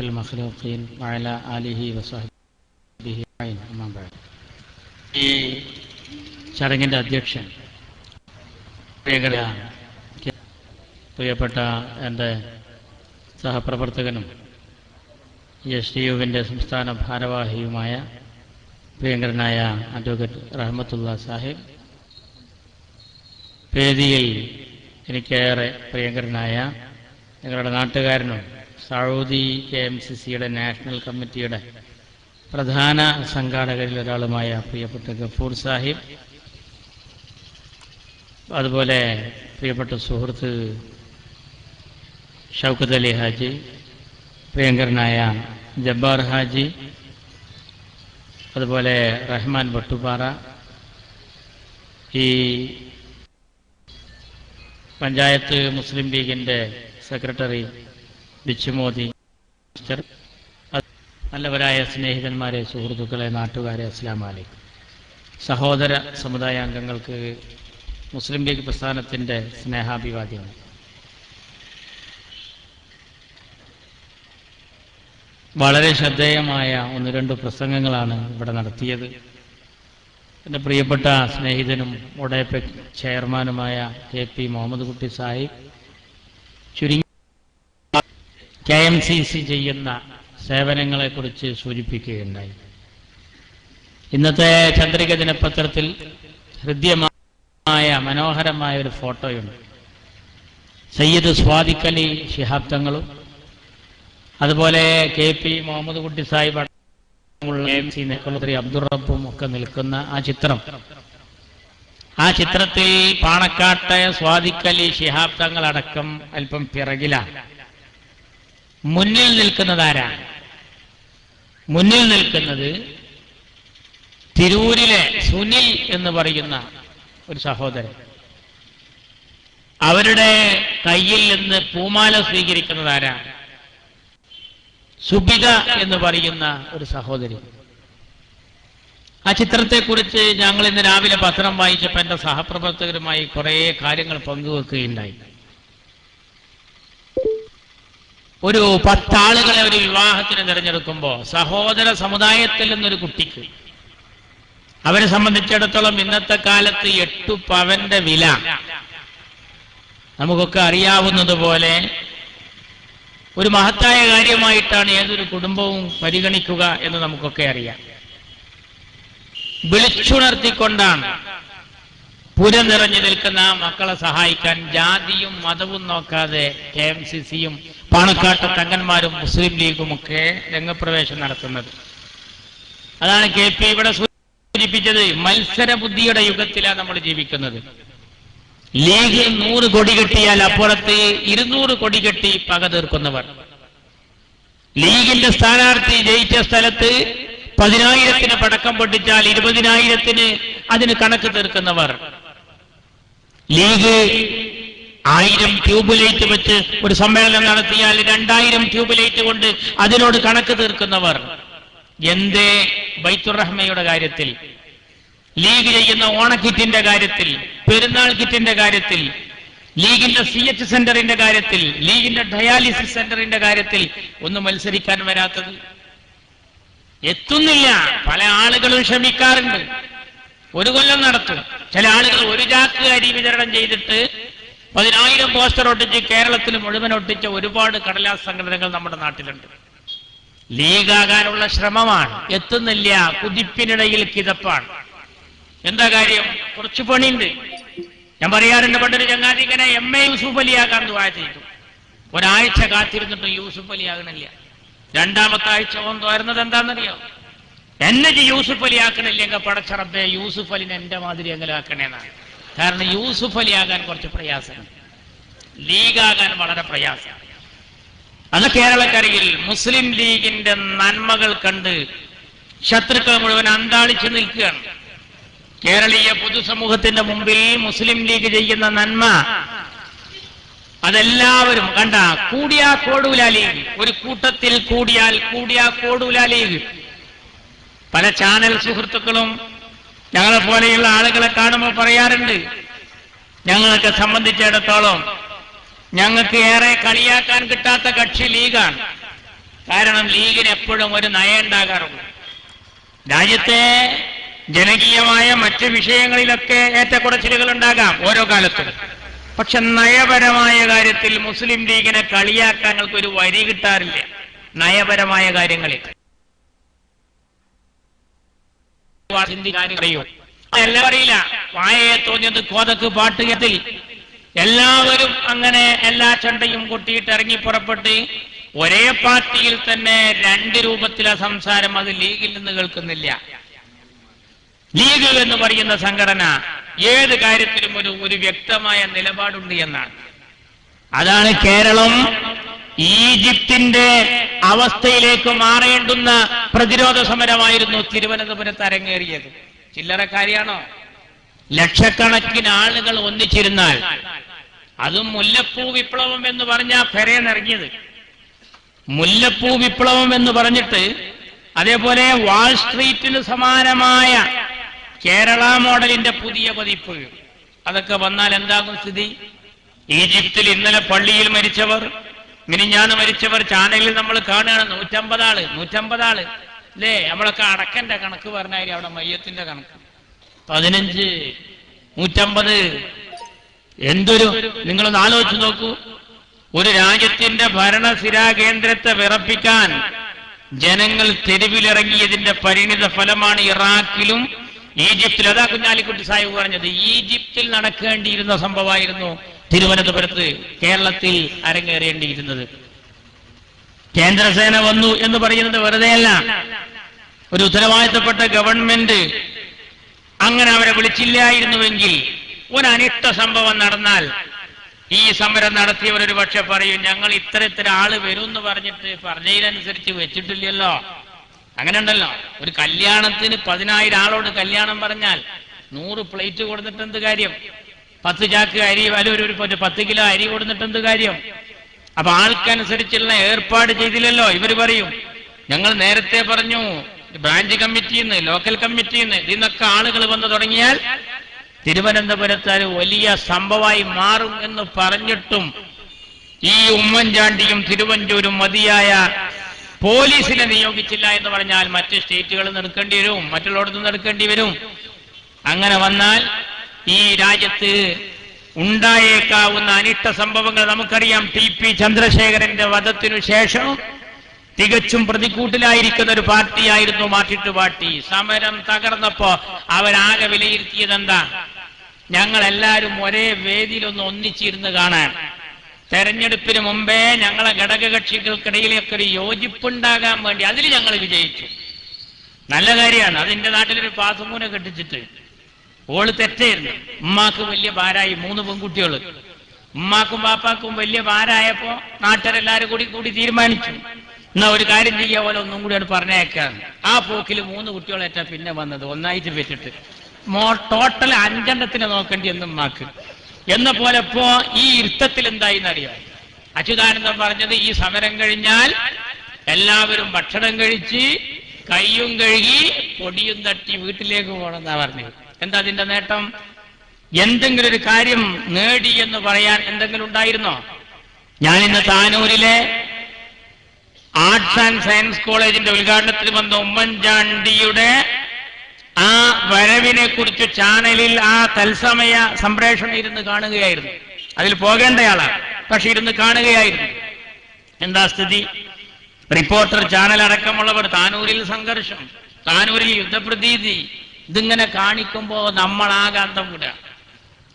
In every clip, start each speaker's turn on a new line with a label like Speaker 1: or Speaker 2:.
Speaker 1: المخلوقين وعلى آله وصحبه أجمعين. أما بعد. ഈ ചടങ്ങിൻ്റെ അധ്യക്ഷൻ പ്രിയപ്പെട്ട എൻ്റെ സഹപ്രവർത്തകനും STUവിൻ്റെ സംസ്ഥാന ഭാരവാഹിയുമായ പ്രിയങ്കരനായ അഡ്വക്കേറ്റ് റഹ്മത്തുള്ള സാഹിബ്, വേദിയിൽ എനിക്കേറെ പ്രിയങ്കരനായ ഞങ്ങളുടെ നാട്ടുകാരനും സൗദി KMCCയുടെ നാഷണൽ കമ്മിറ്റിയുടെ പ്രധാന സംഘാടകരിൽ ഒരാളുമായ പ്രിയപ്പെട്ട ഗഫൂർ സാഹിബ്, അതുപോലെ പ്രിയപ്പെട്ട സുഹൃത്ത് ഷൗക്കത്ത് അലി ഹാജി, പ്രിയങ്കരനായ ജബ്ബാർ ഹാജി, അതുപോലെ റഹ്മാൻ വട്ടുപാറ, ഈ പഞ്ചായത്ത് മുസ്ലിം ലീഗിൻ്റെ സെക്രട്ടറി ബിച്ചുമോദി, നല്ലവരായ സ്നേഹിതന്മാരെ, സുഹൃത്തുക്കളെ, നാട്ടുകാരെ, അസ്സലാമു അലൈക്കും. സഹോദര സമുദായ അംഗങ്ങൾക്ക് മുസ്ലിം ലീഗ് പ്രസ്ഥാനത്തിൻ്റെ സ്നേഹാഭിവാദ്യങ്ങൾ. വളരെ ശ്രദ്ധേയമായ ഒന്ന് രണ്ട് പ്രസംഗങ്ങളാണ് ഇവിടെ നടത്തിയത്. എൻ്റെ പ്രിയപ്പെട്ട സ്നേഹിതനും ഒഡേപെക് ചെയർമാനുമായ KP മുഹമ്മദ് കുട്ടി സാഹിബ് ചുരുങ്ങി KMCC ചെയ്യുന്ന സേവനങ്ങളെക്കുറിച്ച് സൂചിപ്പിക്കുകയുണ്ടായി. ഇന്നത്തെ ചന്ദ്രിക ദിനപത്രത്തിൽ ഹൃദ്യമായ മനോഹരമായ ഒരു ഫോട്ടോയുണ്ട്. സയ്യിദ് സ്വാദിഖ് അലി ശിഹാബ് തങ്ങളും അതുപോലെ KP മുഹമ്മദ് കുട്ടി സാഹിബ് KMC സെക്രട്ടറി അബ്ദുൾ റബ്ബും ഒക്കെ നിൽക്കുന്ന ആ ചിത്രത്തിൽ പാണക്കാട്ടെ സ്വാദിഖ് അലി ശിഹാബ് തങ്ങൾ അടക്കം അല്പം പിറകിലാണ്. മുന്നിൽ നിൽക്കുന്നത് ആരാണ്? മുന്നിൽ നിൽക്കുന്നത് തിരൂരിലെ സുനിൽ എന്ന് പറയുന്ന ഒരു സഹോദരൻ. അവരുടെ കയ്യിൽ നിന്ന് പൂമാല സ്വീകരിക്കുന്നത് ആരാണ്? സുബിത എന്ന് പറയുന്ന ഒരു സഹോദരി. ആ ചിത്രത്തെക്കുറിച്ച് ഞങ്ങൾ ഇന്ന് രാവിലെ പത്രം വായിച്ചപ്പോൾ എൻ്റെ സഹപ്രവർത്തകരുമായി കുറേ കാര്യങ്ങൾ പങ്കുവെക്കുകയുണ്ടായി. ഒരു 10 ആളുകളെ ഒരു വിവാഹത്തിന് തിരഞ്ഞെടുക്കുമ്പോൾ സഹോദര സമുദായത്തിൽ നിന്നൊരു കുട്ടിക്ക്, അവരെ സംബന്ധിച്ചിടത്തോളം ഇന്നത്തെ കാലത്ത് 8 പവന്റെ വില നമുക്കൊക്കെ അറിയാവുന്നതുപോലെ ഒരു മഹത്തായ കാര്യമായിട്ടാണ് ഏതൊരു കുടുംബവും പരിഗണിക്കുക എന്ന് നമുക്കൊക്കെ അറിയാം. വിളിച്ചുണർത്തിക്കൊണ്ടാണ് പുരനിറഞ്ഞു നിൽക്കുന്ന മക്കളെ സഹായിക്കാൻ ജാതിയും മതവും നോക്കാതെ KMCCയും പാണക്കാട്ട് തങ്ങന്മാരും മുസ്ലിം ലീഗും ഒക്കെ രംഗപ്രവേശം നടത്തുന്നത്. അതാണ് KP ഇവിടെ സൂചിപ്പിച്ചത്. മത്സര ബുദ്ധിയുടെ യുഗത്തിലാണ് നമ്മൾ ജീവിക്കുന്നത്. ലീഗ് 100 കൊടി കെട്ടിയാൽ അപ്പുറത്ത് 200 കൊടി കെട്ടി പക തീർക്കുന്നവർ. ലീഗിന്റെ സ്ഥാനാർത്ഥി ജയിച്ച സ്ഥലത്ത് 10,000-ന് പടക്കം പൊട്ടിച്ചാൽ 20,000-ന് അതിന് കണക്ക് തീർക്കുന്നവർ. ലീഗ് 1000 ട്യൂബ് ലൈറ്റ് വെച്ച് ഒരു സമ്മേളനം നടത്തിയാൽ 2000 ട്യൂബ് ലൈറ്റ് കൊണ്ട് അതിനോട് കണക്ക് തീർക്കുന്നവർ. എന്തേ ബൈത്തുർ റഹ്മയുടെ കാര്യത്തിൽ, ലീഗ് ചെയ്യുന്ന ഓണക്കിറ്റിന്റെ കാര്യത്തിൽ, പെരുന്നാൾ കിറ്റിന്റെ കാര്യത്തിൽ, ലീഗിന്റെ CH സെന്ററിന്റെ കാര്യത്തിൽ, ലീഗിന്റെ ഡയാലിസിസ് സെന്ററിന്റെ കാര്യത്തിൽ ഒന്നും മത്സരിക്കാൻ വരാത്തത്? എത്തുന്നില്ല. പല ആളുകളും ശ്രമിക്കാറുണ്ട്, ഒരു കൊല്ലം നടത്തും. ചില ആളുകൾ 1 ചാക്ക് അരി വിതരണം ചെയ്തിട്ട് 10,000 പോസ്റ്റർ ഒട്ടിച്ച് കേരളത്തിൽ മുഴുവൻ ഒട്ടിച്ച ഒരുപാട് കടലാസ് സംഘടനകൾ നമ്മുടെ നാട്ടിലുണ്ട്. ലീഗാകാനുള്ള ശ്രമമാണ്, എത്തുന്നില്ല. കുതിപ്പിനിടയിൽ കിതപ്പാണ്. എന്താ കാര്യം? കുറച്ച് പണിയുണ്ട്. ഞാൻ പറയാറുണ്ട്, പണ്ടൊരു ചങ്ങാതി ഇങ്ങനെ MA യൂസുഫ് അലിയാകാൻ ദുആ ചെയ്തു. ഒരാഴ്ച കാത്തിരുന്നിട്ടും യൂസുഫ് അലി ആകണില്ല. 2ാമത്തെ ആഴ്ച തോന്നുന്നത് എന്താണെന്നറിയോ? എന്നെ യൂസുഫ് അലി ആക്കണില്ലെങ്കിൽ പടച്ച റബ്ബേ യൂസുഫ് അലിനെ എന്റെ മാതിരി എങ്ങനെ ആക്കണേന്നാണ്. കാരണം യൂസുഫ് അലി ആകാൻ കുറച്ച് പ്രയാസമാണ്, ലീഗാകാൻ വളരെ പ്രയാസമാണ്. അത് കേരളക്കരയിൽ മുസ്ലിം ലീഗിന്റെ നന്മകൾ കണ്ട് ശത്രുക്കൾ മുഴുവൻ അന്താളിച്ചു നിൽക്കുകയാണ്. കേരളീയ പൊതുസമൂഹത്തിന്റെ മുമ്പിൽ മുസ്ലിം ലീഗ് ചെയ്യുന്ന നന്മ അതെല്ലാവരും കണ്ട. കൂടിയാ കോടൂല ലീഗ്, ഒരു കൂട്ടത്തിൽ കൂടിയാൽ കോടൂല ലീഗ്. പല ചാനൽ സുഹൃത്തുക്കളും ഞങ്ങളെ പോലെയുള്ള ആളുകളെ കാണുമ്പോൾ പറയാറുണ്ട്, ഞങ്ങളൊക്കെ സംബന്ധിച്ചിടത്തോളം ഞങ്ങൾക്ക് ഏറെ കളിയാക്കാൻ കിട്ടാത്ത കക്ഷി ലീഗാണ്. കാരണം ലീഗിന് എപ്പോഴും ഒരു നയം ഉണ്ടാകാറുണ്ട്. രാജ്യത്തെ ജനകീയമായ മറ്റ് വിഷയങ്ങളിലൊക്കെ ഏറ്റക്കുറച്ചിലുകൾ ഉണ്ടാകാം ഓരോ കാലത്തും. പക്ഷെ നയപരമായ കാര്യത്തിൽ മുസ്ലിം ലീഗിനെ കളിയാക്കാൻ ഞങ്ങൾക്കൊരു വരി കിട്ടാറില്ല. നയപരമായ കാര്യങ്ങളിൽ അറിയോ എല്ലാം അറിയില്ല. വായയെ തോന്നിയത് കോതക്ക് പാട്ടുകത്തിൽ എല്ലാവരും അങ്ങനെ എല്ലാ ചണ്ടയും കൊട്ടിയിട്ട് ഇറങ്ങി പുറപ്പെട്ട് ഒരേ പാർട്ടിയിൽ തന്നെ രണ്ട് രൂപത്തിലെ സംസാരം. അത് ലീഗിൽ നിന്ന് കേൾക്കുന്നില്ല. ലീഗ് എന്ന് പറയുന്ന സംഘടന ഏത് കാര്യത്തിലും ഒരു വ്യക്തമായ നിലപാടുണ്ട് എന്നാണ്. അതാണ് കേരളം ഈജിപ്തിന്റെ അവസ്ഥയിലേക്ക് മാറേണ്ടുന്ന പ്രതിരോധ സമരമായിരുന്നു തിരുവനന്തപുരത്ത് അരങ്ങേറിയത്. ചില്ലറക്കാരിയാണോ? ലക്ഷക്കണക്കിന് ആളുകൾ ഒന്നിച്ചിരുന്നാൽ, അതും മുല്ലപ്പൂ വിപ്ലവം എന്ന് പറഞ്ഞാൽ പെരേന്നിറങ്ങിയത്. മുല്ലപ്പൂ വിപ്ലവം എന്ന് പറഞ്ഞിട്ട് അതേപോലെ വാൾ സ്ട്രീറ്റിന് സമാനമായ കേരള മോഡലിന്റെ പുതിയ പതിപ്പ് അതൊക്കെ വന്നാൽ എന്താകും സ്ഥിതി? ഈജിപ്തിൽ ഇന്നലെ പള്ളിയിൽ മരിച്ചവർ, മിനിഞ്ഞാന്ന് മരിച്ചവർ ചാനലിൽ നമ്മൾ കാണുകയാണ്. 150 ആള് അല്ലേ? നമ്മളൊക്കെ അടക്കന്റെ കണക്ക് പറഞ്ഞാൽ അവിടെ മയ്യത്തിന്റെ കണക്ക് 15, 150. എന്തൊരു, നിങ്ങളൊന്ന് ആലോചിച്ച് നോക്കൂ. ഒരു രാജ്യത്തിന്റെ ഭരണസിരാ കേന്ദ്രത്തെ വിറപ്പിക്കാൻ ജനങ്ങൾ തെരുവിലിറങ്ങിയതിന്റെ പരിണിത ഫലമാണ് ഇറാഖിലും ഈജിപ്തിൽ. അതാ കുഞ്ഞാലിക്കുട്ടി സാഹിബ് പറഞ്ഞത്. ഈജിപ്തിൽ നടക്കേണ്ടിയിരുന്ന സംഭവമായിരുന്നു തിരുവനന്തപുരത്ത് കേരളത്തിൽ അരങ്ങേറേണ്ടിയിരുന്നത്. കേന്ദ്രസേന വന്നു എന്ന് പറയുന്നത് വെറുതെയല്ല. ഒരു ഉത്തരവാദിത്തപ്പെട്ട ഗവൺമെന്റ് അങ്ങനെ അവരെ വിളിച്ചില്ലായിരുന്നുവെങ്കിൽ ഒരു അനിഷ്ട സംഭവം നടന്നാൽ ഈ സമരം നടത്തിയവർ ഒരു പക്ഷെ പറയും, ഞങ്ങൾ ഇത്ര ആള് വരും എന്ന് പറഞ്ഞിട്ട് പറഞ്ഞതിനനുസരിച്ച് വെച്ചിട്ടില്ലല്ലോ. അങ്ങനെ ഉണ്ടല്ലോ. ഒരു കല്യാണത്തിന് 10,000 ആളോട് കല്യാണം പറഞ്ഞാൽ 100 പ്ലേറ്റ് കൊടുത്തിട്ട് എന്ത് കാര്യം? 10 ചാക്ക് അരി, ഒരു 10 കിലോ അരി കൊടുത്തിട്ട് എന്ത് കാര്യം? അപ്പൊ ആൾക്കനുസരിച്ചുള്ള ഏർപ്പാട് ചെയ്തില്ലല്ലോ. ഇവർ പറയും, ഞങ്ങൾ നേരത്തെ പറഞ്ഞു ബ്രാഞ്ച് കമ്മിറ്റിന്ന്, ലോക്കൽ കമ്മിറ്റിന്ന്, ഇതിന്നൊക്കെ ആളുകൾ വന്നു തുടങ്ങിയാൽ തിരുവനന്തപുരത്ത് വലിയ സംഭവമായി മാറും എന്ന് പറഞ്ഞിട്ടും ഈ ഉമ്മൻചാണ്ടിയും തിരുവഞ്ചൂരും മതിയായ പോലീസിനെ നിയോഗിച്ചില്ല എന്ന് പറഞ്ഞാൽ മറ്റ് സ്റ്റേറ്റുകളിൽ നിന്ന് എടുക്കേണ്ടി വരും, മറ്റുള്ളവർക്ക് നിന്ന് എടുക്കേണ്ടി വരും. അങ്ങനെ വന്നാൽ ഈ രാജ്യത്ത് ഉണ്ടായേക്കാവുന്ന അനിഷ്ട സംഭവങ്ങൾ നമുക്കറിയാം. ടി.പി. ചന്ദ്രശേഖരന്റെ വധത്തിനു ശേഷം തികച്ചും പ്രതികൂട്ടിലായിരിക്കുന്ന ഒരു പാർട്ടിയായിരുന്നു മാർക്സിസ്റ്റ് പാർട്ടി. സമരം തകർന്നപ്പോ അവരാകെ വിലയിരുത്തിയത് എന്താ? ഞങ്ങളെല്ലാവരും ഒരേ വേദിയിലൊന്ന് ഒന്നിച്ചിരുന്ന് കാണാൻ. തെരഞ്ഞെടുപ്പിന് മുമ്പേ ഞങ്ങളെ ഘടകകക്ഷികൾക്കിടയിലൊക്കെ ഒരു യോജിപ്പുണ്ടാകാൻ വേണ്ടി അതിൽ ഞങ്ങൾ വിജയിച്ചു. നല്ല കാര്യമാണ്. അതിന്റെ നാട്ടിലൊരു പാത്തുമൂനെ കെട്ടിച്ചിട്ട് ഓള് തെറ്റായിരുന്നു. ഉമ്മാക്ക് വലിയ ഭാരായി, 3 പെൺകുട്ടികള്. ഉമ്മാക്കും പാപ്പാക്കും വലിയ ഭാരായപ്പോ നാട്ടുകാരെല്ലാരും കൂടി തീരുമാനിച്ചു, എന്നാ ഒരു കാര്യം ചെയ്യാ പോലെ ഒന്നും കൂടി പറഞ്ഞേക്കാണ്. ആ പോക്കിൽ 3 കുട്ടികളേറ്റാ പിന്നെ വന്നത് ഒന്നായിട്ട് വെച്ചിട്ട് ടോട്ടൽ 5 നോക്കേണ്ടി എന്നും ഉമ്മാക്ക് എന്ന പോലെ. ഇപ്പോ ഈ ഇരുത്തത്തിൽ എന്തായിന്നറിയാം? അച്യുതാനന്ദൻ പറഞ്ഞത് ഈ സമരം കഴിഞ്ഞാൽ എല്ലാവരും ഭക്ഷണം കഴിച്ച് കയ്യും കഴുകി പൊടിയും തട്ടി വീട്ടിലേക്ക് പോകണമെന്നാ പറഞ്ഞത്. എന്താ അതിന്റെ നേട്ടം? എന്തെങ്കിലും ഒരു കാര്യം നേടി എന്ന് പറയാൻ എന്തെങ്കിലും ഉണ്ടായിരുന്നോ? ഞാനിന്ന് താനൂരിലെ ആർട്സ് ആൻഡ് സയൻസ് കോളേജിന്റെ ഉദ്ഘാടനത്തിന് വന്ന ഉമ്മൻചാണ്ടിയുടെ ആ വരവിനെ കുറിച്ച് ചാനലിൽ ആ തത്സമയ സംപ്രേഷണം ഇരുന്ന് കാണുകയായിരുന്നു. അതിൽ പോകേണ്ടയാളാണ്, പക്ഷെ ഇരുന്ന് കാണുകയായിരുന്നു. എന്താ സ്ഥിതി? റിപ്പോർട്ടർ ചാനൽ അടക്കമുള്ളവർ താനൂരിൽ സംഘർഷം, താനൂരിൽ യുദ്ധപ്രതീതി, ഇതിങ്ങനെ കാണിക്കുമ്പോ നമ്മളാകാന്തം വിടുക.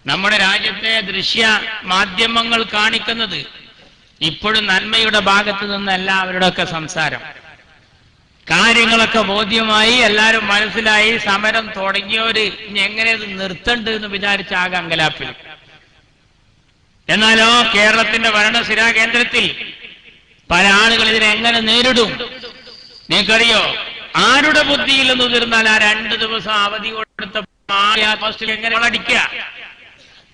Speaker 1: നമ്മുടെ രാജ്യത്തെ ദൃശ്യ മാധ്യമങ്ങൾ കാണിക്കുന്നത് ഇപ്പോഴും നന്മയുടെ ഭാഗത്ത് നിന്നല്ല അവരുടെ ഒക്കെ സംസാരം. കാര്യങ്ങളൊക്കെ ബോധ്യമായി, എല്ലാവരും മനസ്സിലായി, സമരം തുടങ്ങിയവര് ഇനി എങ്ങനെ ഇത് നിർത്തണ്ട് എന്ന് വിചാരിച്ചാകെ അങ്കലാപ്പിൽ. എന്നാലോ കേരളത്തിന്റെ ഭരണസിരാ കേന്ദ്രത്തിൽ പല ആളുകൾ ഇതിനെ എങ്ങനെ നേരിടും? നിങ്ങൾക്കറിയോ? ആരുടെ ബുദ്ധിയിൽ നിന്ന് തീർന്നാൽ ആ 2 ദിവസം അവധി കൊടുത്ത പോസ്റ്റിൽ എങ്ങനെ അടിക്കുക?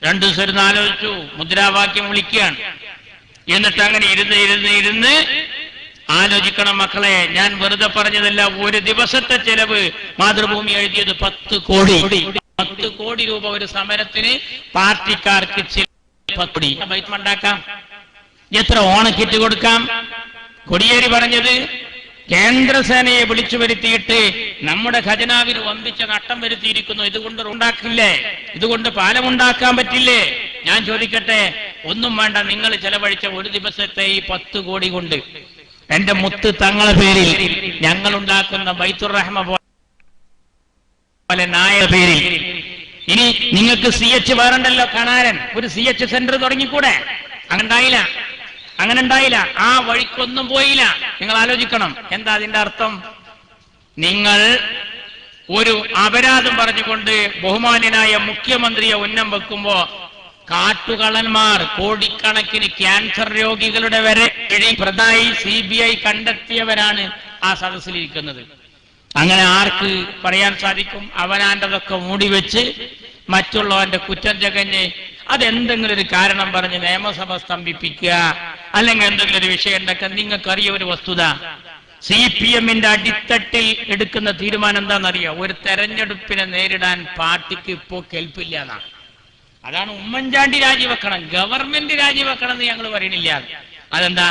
Speaker 1: 2 ദിവസം ഇരുന്ന് ആലോചിച്ചു, മുദ്രാവാക്യം വിളിക്കുകയാണ്. എന്നിട്ട് അങ്ങനെ ഇരുന്ന് ആലോചിക്കണം മക്കളെ. ഞാൻ വെറുതെ പറഞ്ഞതല്ല. ഒരു ദിവസത്തെ ചെലവ് മാതൃഭൂമി എഴുതിയത് 10 കോടി. 10 കോടി രൂപ ഒരു സമരത്തിന് പാർട്ടിക്കാർക്ക് ഉണ്ടാക്കാം. എത്ര ഓണക്കിറ്റ് കൊടുക്കാം? കോടിയേരി പറഞ്ഞത് കേന്ദ്രസേനയെ വിളിച്ചു വരുത്തിയിട്ട് നമ്മുടെ ഖജനാവിന് വമ്പിച്ച നഷ്ടം വരുത്തിയിരിക്കുന്നു, ഇതുകൊണ്ട് ഉണ്ടാക്കില്ലേ, ഇതുകൊണ്ട് പാലമുണ്ടാക്കാൻ പറ്റില്ലേ? ഞാൻ ചോദിക്കട്ടെ, ഒന്നും വേണ്ട, നിങ്ങൾ ചെലവഴിച്ച ഒരു ദിവസത്തെ ഈ 10 കോടി കൊണ്ട് എന്റെ മുത്ത് തങ്ങളെ പേരിൽ ഞങ്ങൾ ഉണ്ടാക്കുന്ന ബൈത്തുർ റഹ്മ പോലെ നായ പേരിൽ ഇനി നിങ്ങൾക്ക് CH വേറണ്ടല്ലോ കാണാരൻ, ഒരു CH സെന്റർ തുടങ്ങിക്കൂടെ? അങ്ങനെ ഉണ്ടായില്ല. ആ വഴിക്കൊന്നും പോയില്ല. നിങ്ങൾ ആലോചിക്കണം, എന്താ അതിന്റെ അർത്ഥം? നിങ്ങൾ ഒരു അപരാധം പറഞ്ഞുകൊണ്ട് ബഹുമാന്യനായ മുഖ്യമന്ത്രിയെ ഉന്നം വെക്കുമ്പോ കാട്ടുകള്ളന്മാർ കോടിക്കണക്കിന് ക്യാൻസർ രോഗികളുടെ വരെ പ്രതായി CBI കണ്ടെത്തിയവരാണ് ആ സദസ്സിലിരിക്കുന്നത്. അങ്ങനെ ആർക്ക് പറയാൻ സാധിക്കും? അവനാൻ്റെതൊക്കെ മൂടിവെച്ച് മറ്റുള്ളവന്റെ കുറ്റം ചകഞ്ഞ് അതെന്തെങ്കിലും ഒരു കാരണം പറഞ്ഞ് നിയമസഭ സ്തംഭിപ്പിക്കുക, അല്ലെങ്കിൽ എന്തെങ്കിലും ഒരു വിഷയം ഉണ്ടാക്കാൻ. നിങ്ങൾക്കറിയ ഒരു വസ്തുത, CPM-ന്റെ അടിത്തട്ടിൽ എടുക്കുന്ന തീരുമാനം എന്താണെന്നറിയോ? ഒരു തെരഞ്ഞെടുപ്പിനെ നേരിടാൻ പാർട്ടിക്ക് ഇപ്പോ കെൽപ്പില്ല എന്നാണ്. അതാണ് ഉമ്മൻചാണ്ടി രാജിവെക്കണം, ഗവൺമെന്റ് രാജിവെക്കണം എന്ന് ഞങ്ങൾ പറയണില്ല. അതെന്താ?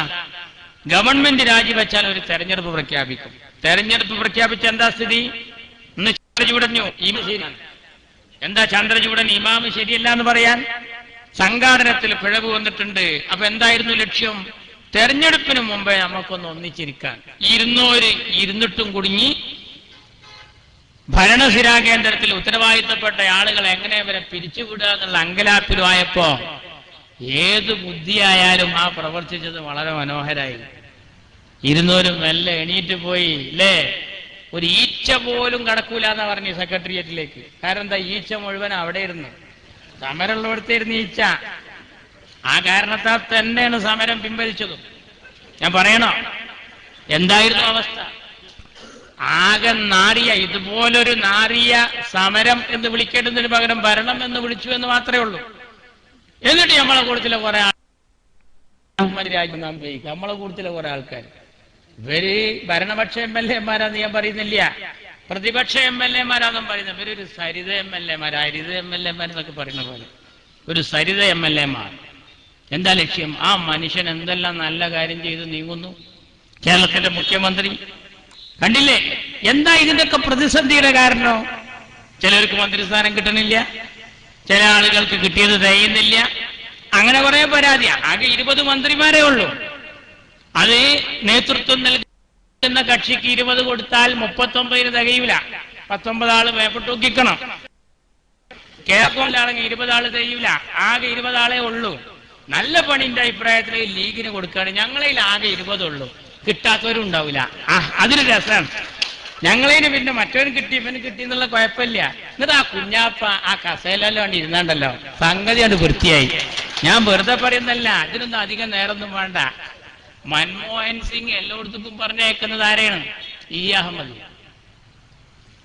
Speaker 1: ഗവൺമെന്റ് രാജിവെച്ചാൽ ഒരു തെരഞ്ഞെടുപ്പ് പ്രഖ്യാപിക്കും. തെരഞ്ഞെടുപ്പ് പ്രഖ്യാപിച്ച എന്താ സ്ഥിതി? ഇന്ന് ചന്ദ്രചൂടഞ്ഞു ശരിയാണ്. എന്താ ചന്ദ്രചൂടൻ ഇമാമ് ശരിയല്ല എന്ന് പറയാൻ? സംഘാടനത്തിൽ പിഴവ് വന്നിട്ടുണ്ട്. അപ്പൊ എന്തായിരുന്നു ലക്ഷ്യം? തെരഞ്ഞെടുപ്പിന് മുമ്പേ നമുക്കൊന്ന് ഒന്നിച്ചിരിക്കാൻ. ഇരുന്നിട്ടും കുടുങ്ങി. ഭരണസിരാ കേന്ദ്രത്തിൽ ഉത്തരവാദിത്തപ്പെട്ട ആളുകൾ എങ്ങനെ അവരെ പിരിച്ചുവിടുക എന്നുള്ള അങ്കലാപ്പിലുമായപ്പോ ഏത് ബുദ്ധിയായാലും ആ പ്രവർത്തിച്ചത് വളരെ മനോഹരായി. ഇരുന്നൂരും മെല്ലെ എണീറ്റ് പോയി അല്ലേ? ഒരു ഈച്ച പോലും കടക്കൂല എന്നാ പറഞ്ഞു സെക്രട്ടേറിയറ്റിലേക്ക്. കാരണം എന്താ? ഈച്ച മുഴുവൻ അവിടെ ഇരുന്ന്, സമരമുള്ളവിടുത്തായിരുന്നു ഈച്ച. ആ കാരണത്താൽ തന്നെയാണ് സമരം പിൻവലിച്ചതും. ഞാൻ പറയണോ എന്തായിരുന്നു അവസ്ഥ? ആകെ നാറിയ, ഇതുപോലൊരു നാറിയ സമരം എന്ന് വിളിക്കേണ്ടതിന് പകരം ഭരണം എന്ന് വിളിച്ചു എന്ന് മാത്രമേ ഉള്ളൂ. എന്നിട്ട് നമ്മളെ കൂട്ടത്തിലെ കുറെ രാജ്യം നാം ജയിക്കും. നമ്മളെ കൂട്ടത്തിലെ കുറെ ആൾക്കാർ, ഇവര് ഭരണപക്ഷ MLA-മാരാന്ന് ഞാൻ പറയുന്നില്ല, പ്രതിപക്ഷ MLA-മാരാന്നും പറയുന്നത്. ഇവരൊരു സരിത MLA-മാർ, ഹരിത MLA-മാരെന്നൊക്കെ പറയുന്ന പോലെ ഒരു സരിത MLA-മാർ. എന്താ ലക്ഷ്യം? ആ മനുഷ്യൻ എന്തെല്ലാം നല്ല കാര്യം ചെയ്ത് നീങ്ങുന്നു. കേരളത്തിന്റെ മുഖ്യമന്ത്രി കണ്ടില്ലേ? എന്താ ഇതിന്റെയൊക്കെ പ്രതിസന്ധിയുടെ കാരണം? ചിലർക്ക് മന്ത്രിസ്ഥാനം കിട്ടണില്ല, ചില ആളുകൾക്ക് കിട്ടിയത് തികയുന്നില്ല, അങ്ങനെ കുറെ പരാതിയാ. ആകെ 20 മന്ത്രിമാരേ ഉള്ളൂ. അത് നേതൃത്വം നൽകുന്ന കക്ഷിക്ക് 20 കൊടുത്താൽ 39 തികയൂല. 19 ആള് വേപ്പെട്ടൂക്കിക്കണം. കേരളത്തിലാണെങ്കിൽ 20 ആള് തികയൂല. ആകെ 20 ആളെ ഉള്ളൂ. നല്ല പണിന്റെ അഭിപ്രായത്തിൽ ലീഗിന് കൊടുക്കുകയാണ്. ഞങ്ങളതിൽ ആകെ 20 ഉള്ളൂ. കിട്ടാത്തവരും ഉണ്ടാവില്ല. അതൊരു രസമാണ്. ഞങ്ങളതിന് പിന്നെ മറ്റവന് കിട്ടി ഇവന് കിട്ടി എന്നുള്ള കുഴപ്പമില്ല. എന്നിട്ട് ആ കുഞ്ഞാപ്പ ആ കസേലെല്ലാം കൊണ്ട് ഇരുന്നാണ്ടല്ലോ, സംഗതി അത് വൃത്തിയായി. ഞാൻ വെറുതെ പറയുന്നല്ല, അതിനൊന്നും അധികം നേരമൊന്നും വേണ്ട. മൻമോഹൻ സിംഗ് എല്ലായിടത്തും പറഞ്ഞേക്കുന്നത് ആരെയാണ്? ഇ അഹമ്മദ്.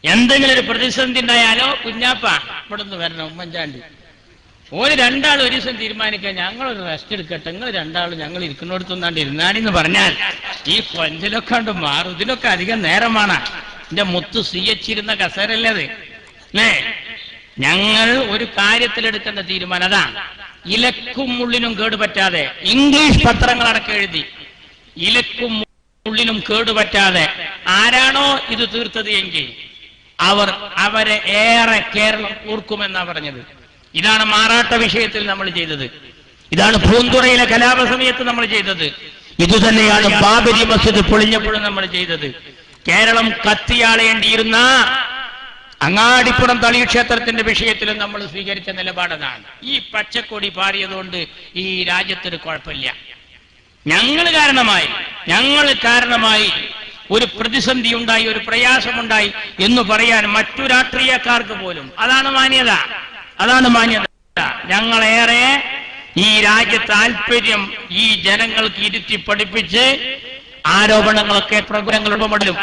Speaker 1: എന്തെങ്കിലും ഒരു പ്രതിസന്ധി ഉണ്ടായാലോ കുഞ്ഞാപ്പ ഇവിടെ നിന്ന് വരണം. ഉമ്മൻചാണ്ടി ഒരു രണ്ടാളും ഒരു ദിവസം തീരുമാനിക്കുക, ഞങ്ങളൊരു റെസ്റ്റ് എടുക്കട്ടെ, നിങ്ങൾ രണ്ടാളും ഞങ്ങൾ ഇരിക്കുന്നിടത്തൊന്നാണ്ട് ഇരുന്നാണിന്ന് പറഞ്ഞാൽ ഈ കൊഞ്ചലൊക്കെ കൊണ്ട് മാറും. ഇതിലൊക്കെ അധികം നേരമാണ്. എന്റെ മുത്ത് CH ഇരുന്ന കസേരല്ലേ അത് അല്ലേ? ഞങ്ങൾ ഒരു കാര്യത്തിലെടുക്കുന്ന തീരുമാനം അതാ. ഇലക്കും മുള്ളിനും കേടുപറ്റാതെ, ഇംഗ്ലീഷ് പത്രങ്ങളടക്കം എഴുതി, ഇലക്കും മുള്ളിനും കേടുപറ്റാതെ ആരാണോ ഇത് തീർത്തത് എങ്കിൽ അവരെ ഏറെ കേരളം ഓർക്കുമെന്നാ പറഞ്ഞത്. ഇതാണ് മാറാട്ട വിഷയത്തിൽ നമ്മൾ ചെയ്തത്. ഇതാണ് പൂന്തുറയിലെ കലാപ സമയത്ത് നമ്മൾ ചെയ്തത്. ഇതുതന്നെയാണ് ബാബരി മസ്ജിദ് പൊളിഞ്ഞപ്പോഴും നമ്മൾ ചെയ്തത്. കേരളം കത്തിയാളേണ്ടിയിരുന്ന അങ്ങാടിപ്പുറം തളി ക്ഷേത്രത്തിന്റെ വിഷയത്തിലും നമ്മൾ സ്വീകരിച്ച നിലപാടതാണ്. ഈ പച്ചക്കൊടി പാറിയതുകൊണ്ട് ഈ രാജ്യത്തിന് കുഴപ്പമില്ല. ഞങ്ങൾ കാരണമായി ഒരു പ്രതിസന്ധി ഉണ്ടായി, ഒരു പ്രയാസമുണ്ടായി എന്ന് പറയാൻ മറ്റു രാഷ്ട്രീയക്കാർക്ക് പോലും അതാണ് മാന്യത. ഞങ്ങളേറെ ഈ രാജ്യ താല്പര്യം ഈ ജനങ്ങൾക്ക് ഇരുത്തി പഠിപ്പിച്ച് ആരോപണങ്ങളൊക്കെ പ്രകടനങ്ങളും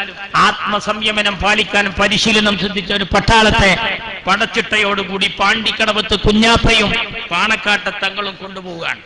Speaker 1: ആത്മസംയമനം പാലിക്കാൻ പരിശീലനം സിദ്ധിച്ച ഒരു പട്ടാളത്തെ പടച്ചിട്ടയോടുകൂടി പാണ്ടിക്കടവത്ത് കുഞ്ഞാപ്പയും പാണക്കാട്ടെ തങ്ങളും കൊണ്ടുപോവുകയാണ്.